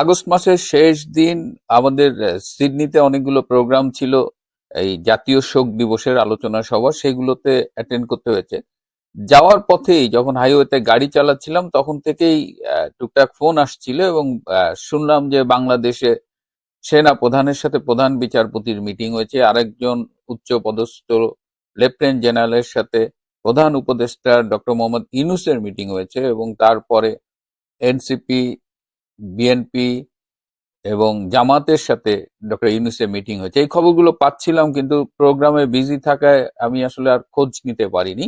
August মাসের শেষ দিন আমাদের সিডনিতে অনেকগুলো প্রোগ্রাম ছিল। এই জাতীয় শোক দিবসের আলোচনা সভা, সেগুলোতে অ্যাটেন্ড করতে হয়েছে। যাওয়ার পথেই যখন হাইওয়েতে গাড়ি চালাচ্ছিলাম তখন থেকেই টুকটাক ফোন আসছিল, এবং শুনলাম যে বাংলাদেশে সেনা প্রধানের সাথে প্রধান বিচারপতির মিটিং হয়েছে, আরেকজন উচ্চ পদস্থ লেফটেন্যান্ট জেনারেলের সাথে প্রধান উপদেষ্টা ডক্টর মোহাম্মদ ইউনূসের মিটিং হয়েছে, এবং তারপরে এনসিপি, বিএনপি এবং জামাতের সাথে ডক্টর ইউনূসের মিটিং হয়েছে। এই খবরগুলো পাচ্ছিলাম, কিন্তু প্রোগ্রামে বিজি থাকায় আমি আসলে আর খোঁজ নিতে পারিনি।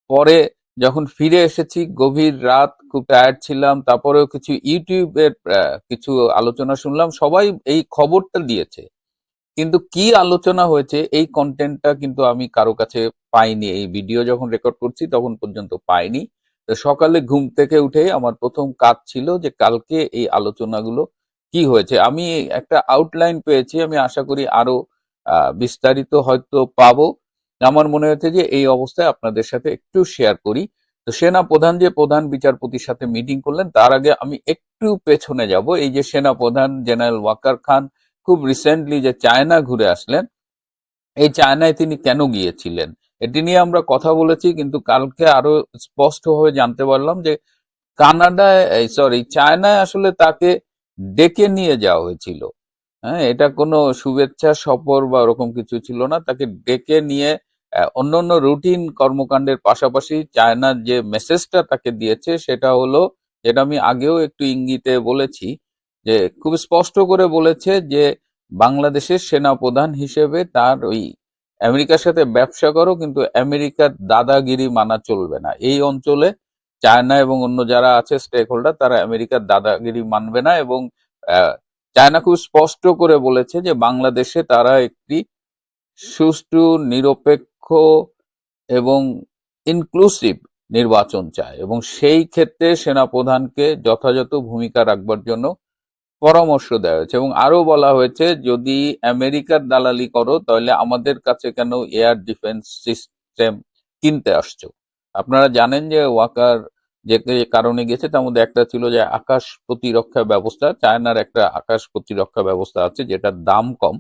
পরে যখন ফিরে এসেছি গভীর রাত, খুব টায়ার্ড ছিলাম, তারপরেও কিছু ইউটিউবের কিছু আলোচনা শুনলাম, সবাই এই খবরটা দিয়েছে, কিন্তু কি আলোচনা হয়েছে এই কন্টেন্টটা কিন্তু আমি কারো কাছে পাইনি। এই ভিডিও যখন রেকর্ড করছি তখন পর্যন্ত পাইনি। তো সকালে ঘুম থেকে উঠে আমার প্রথম কাজ ছিল যে কালকে এই আলোচনাগুলো কি হয়েছে। আমি একটা আউটলাইন পেয়েছি, আমি আশা করি আরো বিস্তারিত হয়তো পাবো। আমার মনে হচ্ছে যে এই অবস্থায় আপনাদের সাথে একটু শেয়ার করি। তো সেনা প্রধান যে প্রধান বিচারপতির সাথে মিটিং করলেন, তার আগে আমি একটু পেছনে যাব। এই যে সেনা প্রধান জেনারেল ওয়াকার খান খুব রিসেন্টলি যে চায়না ঘুরে আসলেন, এই চায়নায় তিনি কেন গিয়েছিলেন এটি নিয়ে আমরা কথা বলেছি, কিন্তু কালকে আরো স্পষ্টভাবে জানতে পারলাম যে কানাডায়, সরি, চায়নায় আসলে তাকে ডেকে নিয়ে যাওয়া হয়েছিল। হ্যাঁ, এটা কোনো শুভেচ্ছা সফর বা ওরকম কিছু ছিল না। তাকে ডেকে নিয়ে অন্যান্য রুটিন কর্মকাণ্ডের পাশাপাশি চায়নার যে মেসেজটা তাকে দিয়েছে সেটা হলো, যেটা আমি আগেও একটু ইঙ্গিতে বলেছি, যে খুব স্পষ্ট করে বলেছে যে বাংলাদেশের সেনা প্রধান হিসেবে তার ওই আমেরিকার সাথে ব্যবসা করো, কিন্তু আমেরিকার দাদাগিরি মানা চলবে না। এই অঞ্চলে চায়না এবং অন্য যারা আছে স্টেক হোল্ডার, তারা আমেরিকার দাদাগিরি মানবে না। এবং চায়না খুব স্পষ্ট করে বলেছে যে বাংলাদেশে তারা একটি সুষ্ঠু, নিরপেক্ষ এবং ইনক্লুসিভ নির্বাচন চায়, এবং সেই ক্ষেত্রে সেনাপ্রধানকে যথাযথ ভূমিকা রাখবার জন্য পরামর্শ দেওয়া হয়েছে। এবং আরো বলা হয়েছে, যদি আমেরিকার দালালি করো তাহলে আমাদের কাছে কেন এয়ার ডিফেন্স সিস্টেম কিনতে আসছো। আপনারা জানেন যে ওয়াকার যে যে কারণে গেছে তার মধ্যে একটা ছিল যে আকাশ প্রতিরক্ষা ব্যবস্থা। চায়নার একটা আকাশ প্রতিরক্ষা ব্যবস্থা আছে যেটার দাম কম,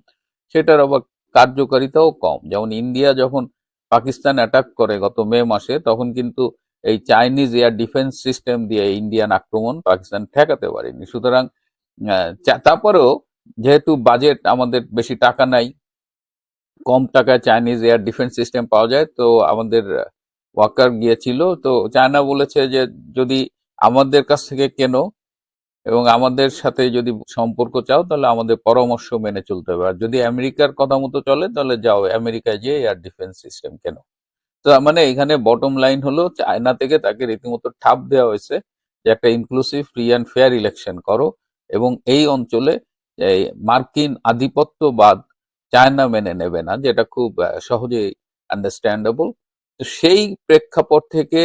সেটার আবার কার্যকারিতাও কম। যেমন ইন্ডিয়া যখন পাকিস্তান অ্যাটাক করে গত মে মাসে, তখন কিন্তু এই চাইনিজ এয়ার ডিফেন্স সিস্টেম দিয়ে ইন্ডিয়ান আক্রমণ পাকিস্তান ঠেকাতে পারেনি। সুতরাং তারপরেও যেহেতু বাজেট, আমাদের বেশি টাকা নাই, কম টাকায় চাইনিজ এয়ার ডিফেন্স সিস্টেম পাওয়া যায়, তো আমাদের ওয়াকার গিয়েছিল। তো চায়না বলেছে যে যদি আমাদের কাছ থেকে কেনো এবং আমাদের সাথে যদি সম্পর্ক চাও তাহলে আমাদের পরামর্শ মেনে চলতে হবে, আর যদি আমেরিকার কথা মতো চলে তাহলে যাও আমেরিকায় যেয়ে এয়ার ডিফেন্স সিস্টেম কেনো। তো মানে এখানে বটম লাইন হলো, চায়না থেকে তাকে রীতিমতো ঠাপ দেওয়া হয়েছে যে একটা inclusive, free and fair election করো, এবং এই অঞ্চলে এই মার্কিন আধিপত্যবাদ চায়না মেনে নেবে না, যেটা খুব সহজেই আন্ডারস্ট্যান্ডেবল। তো সেই প্রেক্ষাপট থেকে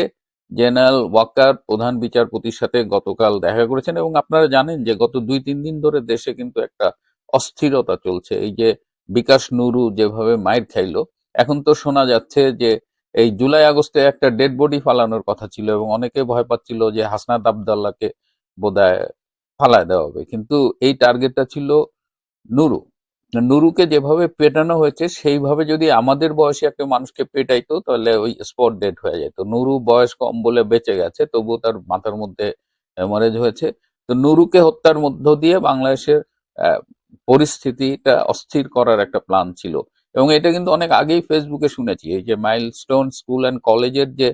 জেনারেল ওয়াকার প্রধান বিচারপতির সাথে গতকাল দেখা করেছেন। এবং আপনারা জানেন যে গত 2-3 দিন ধরে দেশে কিন্তু একটা অস্থিরতা চলছে। এই যে বিকাশ নুরু যেভাবে মাইর খাইলো, এখন তো শোনা যাচ্ছে যে এই জুলাই আগস্টে একটা ডেড বডি ফালানোর কথা ছিল, এবং অনেকে ভয় পাচ্ছিল যে হাসনাত আবদুল্লাহকে বোধহয় ফালায় দেওয়া হবে, কিন্তু এই টার্গেটটা ছিল নুরু। নুরুকে যেভাবে পেটানো হয়েছে সেইভাবে যদি আমাদের বয়সী একটা মানুষকে পেটাইতো তাহলে ওই স্পট ডেড হয়ে যেত। নুরু বয়স কম বলে বেঁচে গেছে, তবুও তার মাথার মধ্যে হ্যামারেজ হয়েছে। তো নুরুকে হত্যার মধ্য দিয়ে বাংলাদেশের আহ, পরিস্থিতিটা অস্থির করার একটা প্ল্যান ছিল। এবং এটা কিন্তু অনেক আগেই ফেসবুকে শুনেছি। এই যে মাইলস্টোন স্কুল অ্যান্ড কলেজের যে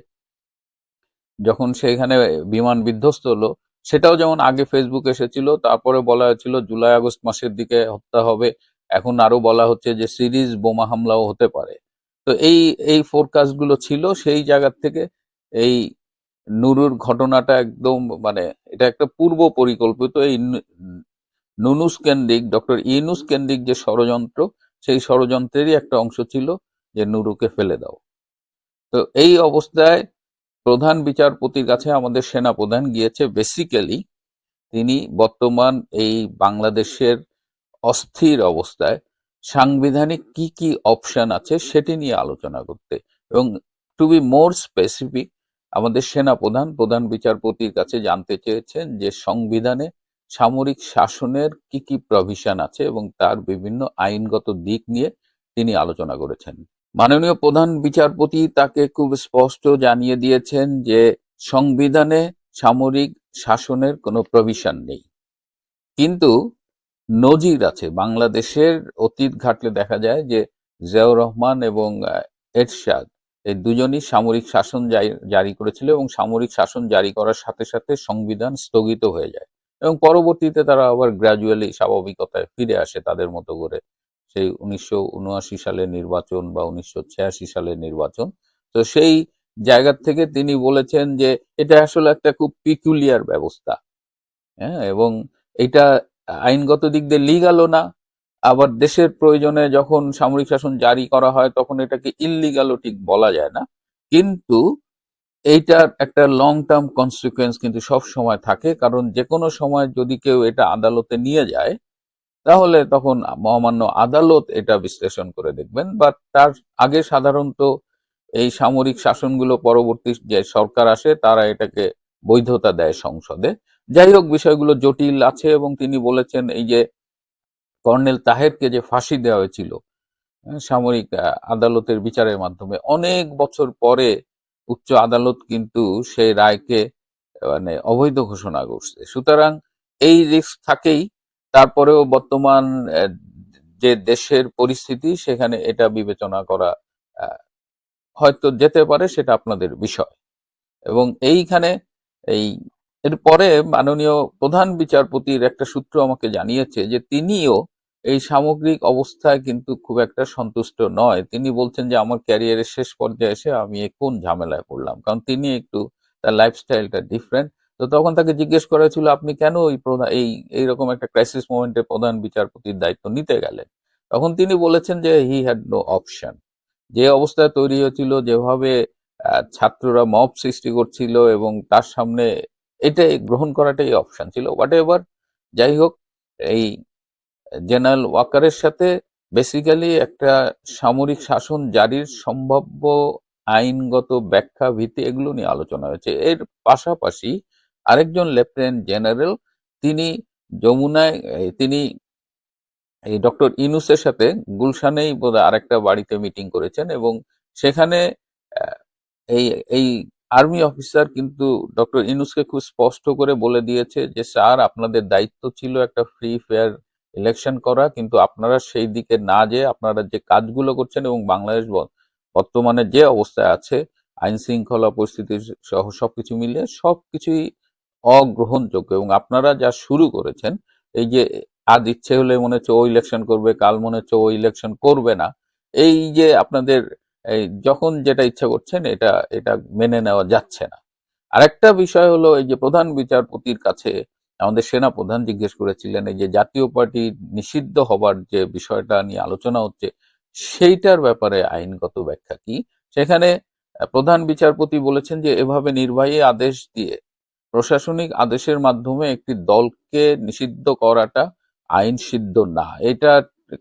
যখন সেখানে বিমান বিধ্বস্ত হলো, সেটাও যেমন আগে ফেসবুকে এসেছিল, তারপরে বলা হয়েছিল জুলাই আগস্ট মাসের দিকে হত্যা হবে। এখন আরো বলা হচ্ছে যে সিরিজ বোমা হামলাও হতে পারে। তো এই এই ফোরকাস্ট গুলো ছিল সেই জায়গা থেকে। এই নুরুর ঘটনাটা একদম মানে এটা একটা পূর্ব পরিকল্পিত, এই নুনুস কেন্দ্রিক, ডক্টর ইউনুস কেন্দ্রিক যে ষড়যন্ত্র, সেই ষড়যন্ত্রেরই একটা অংশ ছিল যে নুরুকে ফেলে দাও। তো এই অবস্থায় প্রধান বিচারপতির কাছে আমাদের সেনা প্রধান গিয়েছে। বেসিক্যালি তিনি বর্তমান এই বাংলাদেশের অস্থির অবস্থায় সাংবিধানিক কি কি অপশন আছে সেটি নিয়ে আলোচনা করতে, এবং টু বি মোর স্পেসিফিক, আমাদের সেনা প্রধান প্রধান বিচারপতির কাছে জানতে চেয়েছেন যে সংবিধানে সামরিক শাসনের কি কি প্রভিশন আছে এবং তার বিভিন্ন আইনগত দিক নিয়ে তিনি আলোচনা করেছেন। মাননীয় প্রধান বিচারপতি তাকে খুব স্পষ্ট জানিয়ে দিয়েছেন যে সংবিধানে সামরিক শাসনের কোনো প্রভিশন নেই, কিন্তু নজির আছে। বাংলাদেশের অতীত ঘাটলে দেখা যায় যে জিয়াউর রহমান এবং এরশাদ এই দুজনই সামরিক শাসন জারি করেছিল এবং সামরিক শাসন জারি করার সাথে সাথে সংবিধান স্থগিত হয়ে যায় এবং পরবর্তীতে তারা আবার গ্র্যাজুয়ালি স্বাভাবিকতায় ফিরে আসে তাদের মতো করে। সেই 1979 সালের নির্বাচন বা 1986 সালের নির্বাচন, তো সেই জায়গা থেকে তিনি বলেছেন যে এটা আসলে একটা খুব পিকুলিয়ার ব্যবস্থা। হ্যাঁ, এবং এটা আইনগত দিক দিয়ে লিগালও না, আবার দেশের প্রয়োজনে যখন সামরিক শাসন জারি করা হয় তখন এটাকে ইললিগালও ঠিক বলা যায় না, কিন্তু এইটার একটা লং টার্ম কনসিকুয়েন্স কিন্তু সব সময় থাকে, কারণ যে কোনো সময় যদি কেউ এটা আদালতে নিয়ে যায় তাহলে তখন মহামান্য আদালত এটা বিশ্লেষণ করে দেখবেন, বা তার আগে সাধারণত এই সামরিক শাসনগুলো পরবর্তী যে সরকার আসে তারা এটাকে বৈধতা দেয় সংসদে। যাই হোক, বিষয়গুলো জটিল আছে এবং তিনি বলেছেন এই যে কর্নেল তাহেরকে যে ফাঁসি দেওয়া হয়েছিল সামরিক আদালতের বিচারের মাধ্যমে, অনেক বছর পরে উচ্চ আদালত কিন্তু সেই রায়কে মানে অবৈধ ঘোষণা করছে। সুতরাং এই রিস্ক থাকেই। তারপরেও বর্তমান যে দেশের পরিস্থিতি সেখানে এটা বিবেচনা করা আহ, হয়তো যেতে পারে, সেটা আপনাদের বিষয়। এবং এইখানে এই এরপরে মাননীয় প্রধান বিচারপতির একটা সূত্র আমাকে জানিয়েছে যে তিনিও এই সামগ্রিক অবস্থায় কিন্তু খুব একটা সন্তুষ্ট নয়। তিনি বলছেন যে আমার ক্যারিয়ারের শেষ পর্যায়ে এসে আমি কোন ঝামেলায় পড়লাম, কারণ তিনি একটু তার লাইফস্টাইলটা ডিফারেন্ট। তো তখন তাকে জিজ্ঞেস করা হয়েছিল আপনি কেন এইরকম একটা ক্রাইসিস মোমেন্টে প্রধান বিচারপতির দায়িত্ব নিতে গেলেন। তখন তিনি বলেছেন যে হি হ্যাড নো অপশন। যে অবস্থায় তৈরি হয়েছিল, যেভাবে ছাত্ররা মব সৃষ্টি করছিল এবং তার সামনে এটাই গ্রহণ করাটাই অপশন ছিল, হোয়াট এভার। যাই হোক, এই জেনারেল ওয়াকারের সাথে বেসিক্যালি একটা সামরিক শাসন জারির সম্ভাব্য আইনগত ব্যাখ্যা ভিত্তি এগুলো নিয়ে আলোচনা হয়েছে। এর পাশাপাশি আরেকজন লেফটেন্যান্ট জেনারেল তিনি যমুনায় তিনি এই ডক্টর ইনুসের সাথে গুলশানেই বোধহয় আরেকটা বাড়িতে মিটিং করেছেন এবং সেখানে আহ, এই এই আর্মি অফিসার কিন্তু ডক্টর ইনুসকে খুব স্পষ্ট করে বলে দিয়েছে যে স্যার, আপনাদের দায়িত্ব ছিল একটা ফ্রি ফেয়ার ইলেকশন করা, কিন্তু আপনারা সেই দিকে না যেয়ে আপনারা যে কাজগুলো করছেন এবং বাংলাদেশ বর্তমানে যে অবস্থায় আছে আইন শৃঙ্খলা পরিস্থিতি সহ সবকিছু মিলিয়ে সবকিছুই অগ্রহণযোগ্য। এবং আপনারা যা শুরু করেছেন, এই যে আজ ইচ্ছে হলে মনে হচ্ছে ও ইলেকশন করবে, কাল মনে হচ্ছে ও ইলেকশন করবে না, এই যে আপনাদের এই যখন যেটা ইচ্ছা করছেন, এটা এটা মেনে নেওয়া যাচ্ছে না। আরেকটা বিষয় হলো এই যে প্রধান বিচারপতির কাছে আমাদের সেনা প্রধান জিজ্ঞেস করেছিলেন এই যে জাতীয় পার্টি নিষিদ্ধ হবার যে বিষয়টা নিয়ে আলোচনা হচ্ছে সেইটার ব্যাপারে আইনগত ব্যাখ্যা কি। সেখানে প্রধান বিচারপতি বলেছেন যে এভাবে নির্বাহী আদেশ দিয়ে প্রশাসনিক আদেশের মাধ্যমে একটি দলকে নিষিদ্ধ করাটা আইন সিদ্ধ না। এটা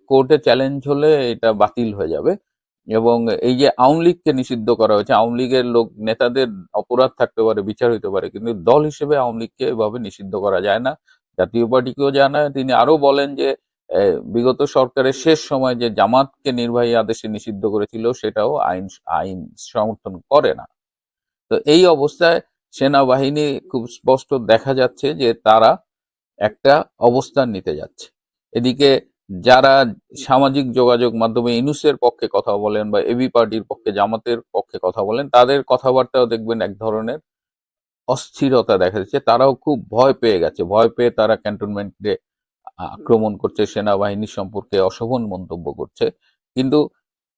কোর্টে চ্যালেঞ্জ হলে এটা বাতিল হয়ে যাবে। এবং এই যে আওয়ামী লীগকে নিষিদ্ধ করা হয়েছে, আওয়ামী লীগের লোক নেতাদের অপরাধ থাকতে পারে, বিচার হইতে পারে, কিন্তু দল হিসেবে আওয়ামী লীগকে এভাবে নিষিদ্ধ করা যায় না, জাতীয় পার্টিকেও যায় না। তিনি আরো বলেন যে বিগত সরকারের শেষ সময় যে জামাতকে নির্বাহী আদেশে নিষিদ্ধ করেছিল সেটাও আইন আইন সমর্থন করে না। তো এই অবস্থায় সেনাবাহিনী খুব স্পষ্ট দেখা যাচ্ছে যে তারা একটা অবস্থান নিতে যাচ্ছে। এদিকে যারা সামাজিক যোগাযোগ মাধ্যমে ইনুসের পক্ষে কথা বলেন বা এবি পার্টির পক্ষে, জামাতের পক্ষে কথা বলেন, তাদের কথাবার্তাও দেখবেন এক ধরনের অস্থিরতা দেখা যাচ্ছে। তারাও খুব ভয় পেয়ে গেছে, ভয় পেয়ে তারা ক্যান্টনমেন্টে আক্রমণ করছে, সেনাবাহিনী সম্পর্কে অশোভন মন্তব্য করছে। কিন্তু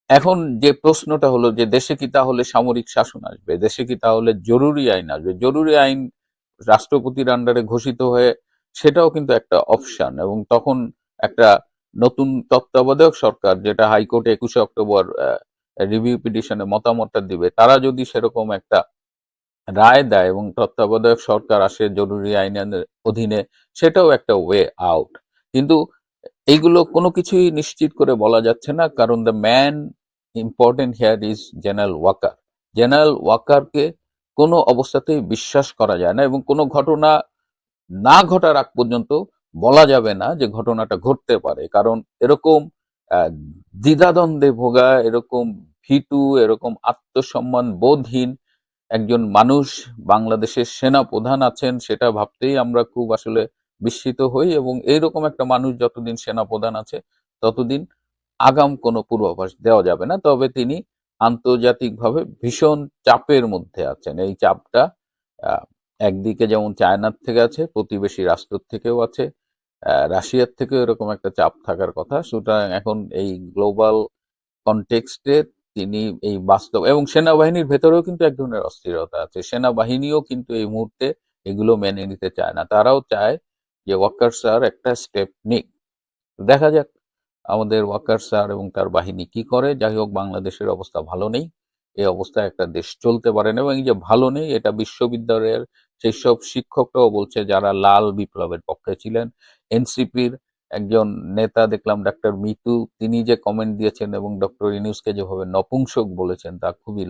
এখন যে প্রশ্নটা হলো যে দেশে কি তাহলে সামরিক শাসন আসবে, দেশে কি তাহলে জরুরি আইন আসবে? জরুরি আইন রাষ্ট্রপতির আন্ডারে ঘোষিত হয়ে সেটাও কিন্তু একটা অপশন, এবং তখন একটা নতুন তত্ত্বাবধায়ক সরকার, যেটা হাইকোর্টে 21 অক্টোবর রিভিউ পিটিশনে মতামতটা দিবে, তারা যদি সেরকম একটা রায় দেয় এবং তত্ত্বাবধায়ক সরকার আসে জরুরি আইনের অধীনে, সেটাও একটা ওয়ে আউট। কিন্তু এইগুলো কোনো কিছুই নিশ্চিত করে বলা যাচ্ছে না, কারণ the man important here is General Walker. General ওয়াকারকে কোনো অবস্থাতেই বিশ্বাস করা যায় না, এবং কোনো ঘটনা না ঘটার আগ পর্যন্ত বলা যাবে না যে ঘটনাটা ঘটতে পারে। কারণ এরকম আহ, দ্বিধাদ্বন্দ্বে ভোগা, এরকম ভীতু, এরকম আত্মসম্মান বোধহীন একজন মানুষ বাংলাদেশের সেনা প্রধান আছেন, সেটা ভাবতেই আমরা খুব আসলে বিস্মিত হই। এবং এইরকম একটা মানুষ যতদিন সেনা প্রধান আছে ততদিন আগাম কোনো পূর্বাভাস দেওয়া যাবে না। তবে তিনি আন্তর্জাতিকভাবে ভীষণ চাপের মধ্যে আছেন। এই চাপটা আহ, একদিকে যেমন চায়নার থেকে আছে, প্রতিবেশী রাষ্ট্র থেকেও আছে, রাশিয়ার থেকেও এরকম একটা চাপ থাকার কথা। সুতরাং এখন এই গ্লোবাল কনটেক্সটে তিনি এই বাস্তব, এবং সেনাবাহিনীর ভেতরেও কিন্তু এক ধরনের অস্থিরতা আছে। সেনাবাহিনীও কিন্তু এই মুহূর্তে এগুলো মেনে নিতে চায় না। তারাও চায় যে ওয়াকার স্যার একটা স্টেপ নিক। দেখা যাক আমাদের ওয়াকার স্যার এবং তার বাহিনী কি করে। যাই হোক, বাংলাদেশের অবস্থা ভালো নেই। এই অবস্থায় একটা দেশ চলতে পারে না। এবং এই যে ভালো নেই, এটা বিশ্ববিদ্যালয়ের সেই সব শিক্ষকরাও বলছে যারা লাল বিপ্লবের পক্ষে ছিলেন। এনসিপির একজন নেতা দেখলাম, ডাক্তার মিতু, তিনি যে কমেন্ট দিয়েছেন এবং ডক্টর ইউনূসকে যেভাবে নপুংসক বলেছেন তা খুবই